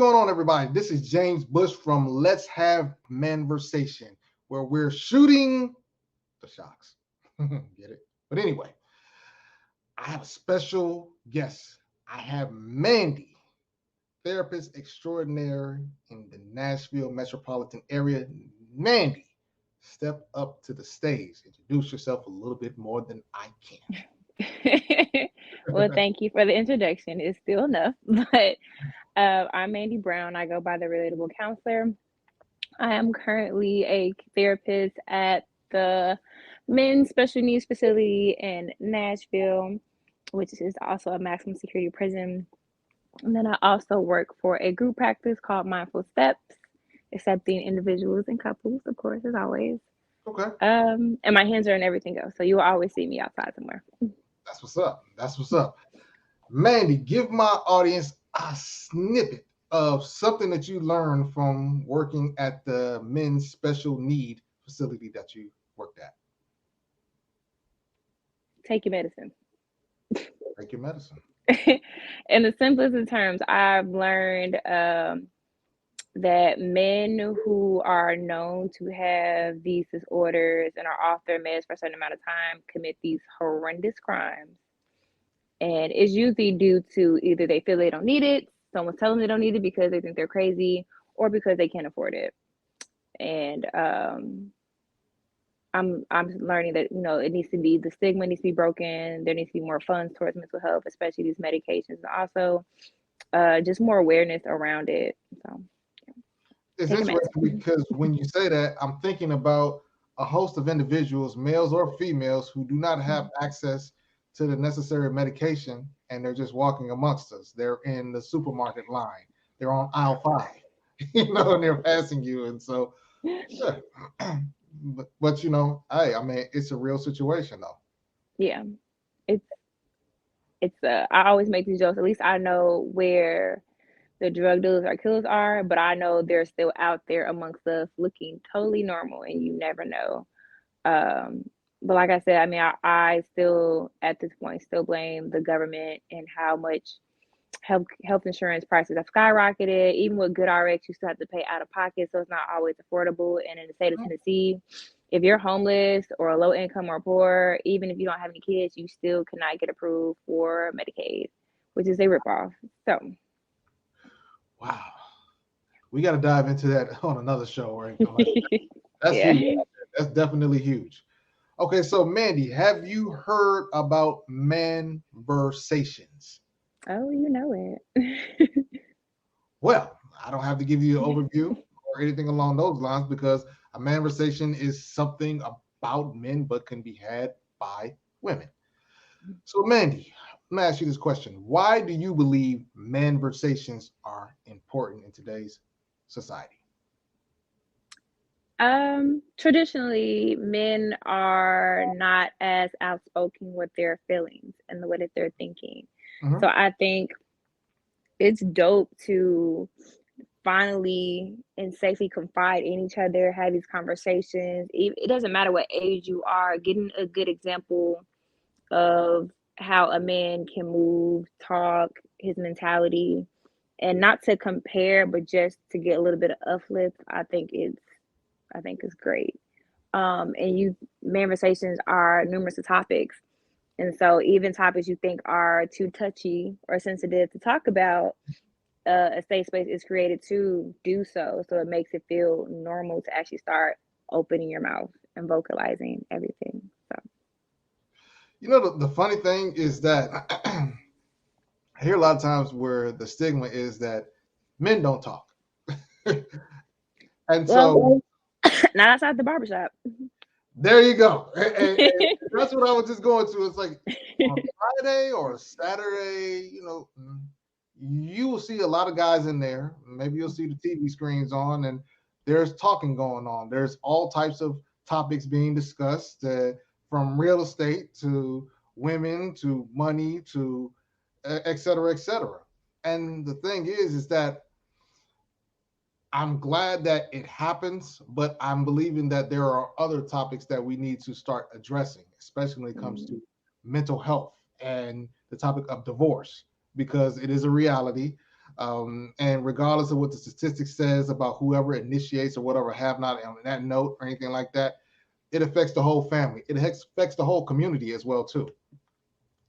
going on, everybody? This is James Bush from Let's Have Manversation, where we're shooting the shocks. Get it? But anyway, I have a special guest. I have Mandi, therapist extraordinaire in the Nashville metropolitan area. Mandi, step up to the stage. Introduce yourself a little bit more than I Well, can. thank you for the introduction. It's still enough, but I'm Mandi Brown. I go by the Relatable Counselor. I am currently a therapist at the Men's Special Needs Facility in Nashville, which is also a maximum security prison. And then I also work for a group practice called Mindful Steps, accepting individuals and couples, of course, as always. Okay. And my hands are in everything else, so you will always see me outside somewhere. That's what's up. That's what's up. Mandi, give my audience a snippet of something that you learned from working at the men's special need facility that you worked at. Take your medicine. Take your medicine. In the simplest of terms, I've learned that men who are known to have these disorders and are off their meds for a certain amount of time commit these horrendous crimes. And it's usually due to either they feel they don't need it, someone's telling them they don't need it because they think they're crazy, or because they can't afford it. And I'm learning that it needs to be the stigma needs to be broken. There needs to be more funds towards mental health, especially these medications, and also just more awareness around it. So It's take a interesting medicine. because when you say that, I'm thinking about a host of individuals, males or females, who do not have access to the necessary medication and they're just walking amongst us. They're in the supermarket line, they're on aisle five, and they're passing you. And so, yeah. but hey, I mean, it's a real situation though. Yeah, it's I always make these jokes. At least I know where the drug dealers or killers are, but I know they're still out there amongst us looking totally normal, and you never know. Um, but like I said, I mean, I still at this point still blame the government and how much health insurance prices have skyrocketed. Even with GoodRx, you still have to pay out of pocket, so it's not always affordable. And in the state of Tennessee, if you're homeless or low income or poor, even if you don't have any kids, you still cannot get approved for Medicaid, which is a ripoff. So, Wow. We got to dive into that on another show or anything like that. That's huge. yeah. That's definitely huge. Okay, so Mandi, have you heard about manversations? Oh, you know it. Well, I don't have to give you an overview or anything along those lines because a manversation is something about men but can be had by women. So, Mandi, let me ask you this question. Why do you believe manversations are important in today's society? Traditionally, men are not as outspoken with their feelings and the way that they're thinking. So Mhm. I think it's dope to finally and safely confide in each other, have these conversations. It doesn't matter what age you are, getting a good example of how a man can move, talk, his mentality, and not to compare, but just to get a little bit of uplift. I think is great. And you Conversations are numerous of topics, and so even topics you think are too touchy or sensitive to talk about, a safe space is created to do so. So it makes it feel normal to actually start opening your mouth and vocalizing everything. So The funny thing is that I hear a lot of times where the stigma is that men don't talk. And well, so not outside the barbershop. there you go. And that's what I was just going to. It's like on a Friday or a Saturday, you will see a lot of guys in there. Maybe you'll see the TV screens on and there's talking going on. There's all types of topics being discussed, from real estate to women to money to et cetera, et cetera. And the thing is that I'm glad that it happens, but I'm believing that there are other topics that we need to start addressing, especially when it comes Mm, to mental health and the topic of divorce, because it is a reality. And regardless of what the statistics says about whoever initiates or whatever have not on that note or anything like that, it affects the whole family. It affects the whole community as well too.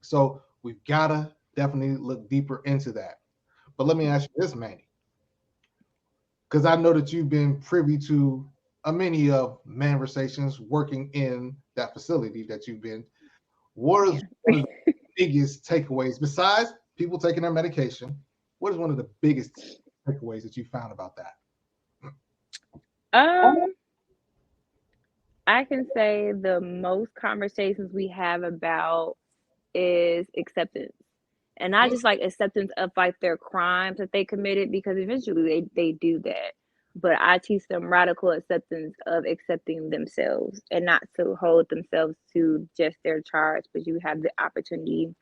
So we've got to definitely look deeper into that. But let me ask you this, Mandy, because I know that you've been privy to many of Manversations working in that facility that you've been. What is one of the biggest takeaways besides people taking their medication? What is one of the biggest takeaways that you found about that? Um, I can say the most conversations we have about is acceptance. And not just like acceptance of like their crimes that they committed, because eventually they do that. But I teach them radical acceptance of accepting themselves and not to hold themselves to just their charge, but you have the opportunity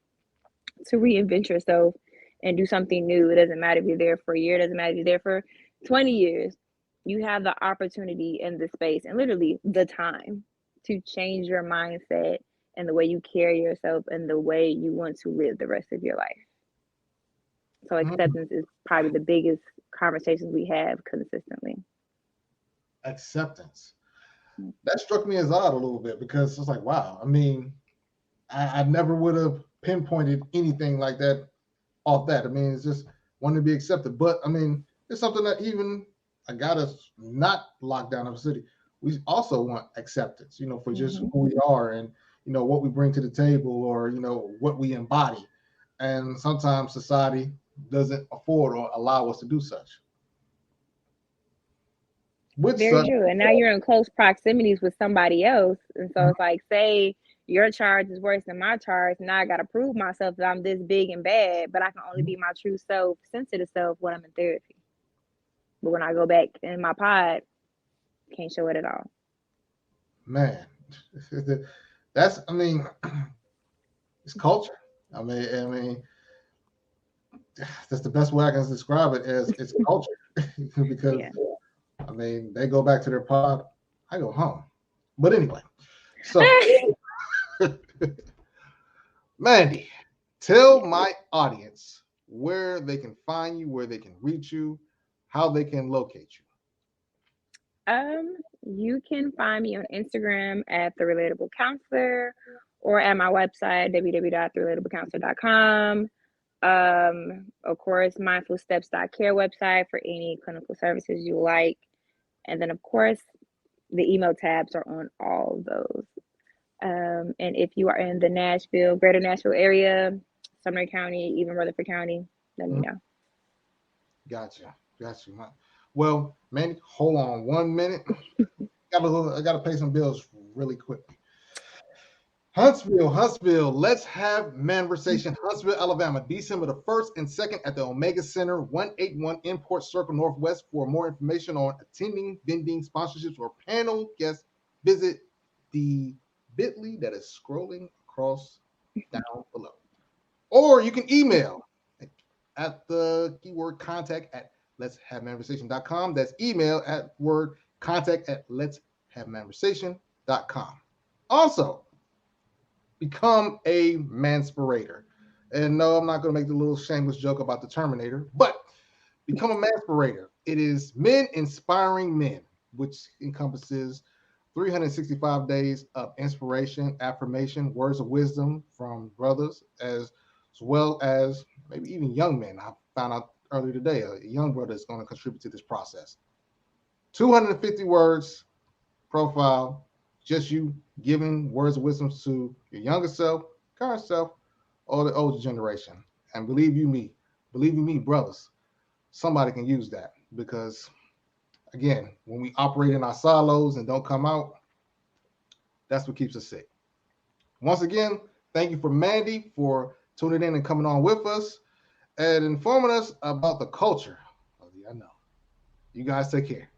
to reinvent yourself and do something new. It doesn't matter if you're there for a year, it doesn't matter if you're there for 20 years. You have the opportunity and the space and literally the time to change your mindset and the way you carry yourself and the way you want to live the rest of your life. So acceptance is probably the biggest conversations we have consistently. Acceptance. That struck me as odd a little bit because it's like, wow. I mean, I never would have pinpointed anything like that off that. I mean, it's just wanting to be accepted. But I mean, it's something that even got us not locked down in the city. We also want acceptance, for just who we are and what we bring to the table or what we embody. And sometimes society doesn't afford or allow us to do such. With Very such, true. And now you're in close proximities with somebody else. And so it's like, say your charge is worse than my charge. Now I got to prove myself that I'm this big and bad, but I can only be my true self, sensitive self when I'm in therapy. But when I go back in my pod, can't show it at all. man, that's, I mean, it's culture. I mean, that's the best way I can describe it as it's culture because Yeah. I mean they go back to their pod, I go home. But anyway, so Mandy, tell my audience where they can find you, where they can reach you, how they can locate you. You can find me on Instagram at the Relatable Counselor or at my website www.therelatablecounselor.com. Of course, mindfulsteps.care website for any clinical services you like. And then, of course, the email tabs are on all of those. And if you are in the greater Nashville area, Sumner County, even Rutherford County, let me know. Gotcha. Man. Well, Mandy, hold on 1 minute. I gotta pay some bills really quickly. Huntsville, let's have Manversation, Huntsville, Alabama, December the 1st and 2nd at the Omega Center, 181 Import Circle Northwest. For more information on attending, vending, sponsorships, or panel guests, visit the bit.ly that is scrolling across down below. Or you can email at the keyword contact at let's have manversation.com. That's email at word contact at let's have manversation.com. Also, become a manspirator. And no, I'm not going to make the little shameless joke about the Terminator, but become a manspirator. It is men inspiring men, which encompasses 365 days of inspiration, affirmation, words of wisdom from brothers, as well as maybe even young men. I found out earlier today a young brother is going to contribute to this process. 250 words profile, just you giving words of wisdom to your younger self, current self, or the older generation. And believe you me, brothers, somebody can use that because, again, when we operate in our silos and don't come out, that's what keeps us sick. Once again, thank you for Mandy for tuning in and coming on with us and informing us about the culture of the unknown. You guys take care.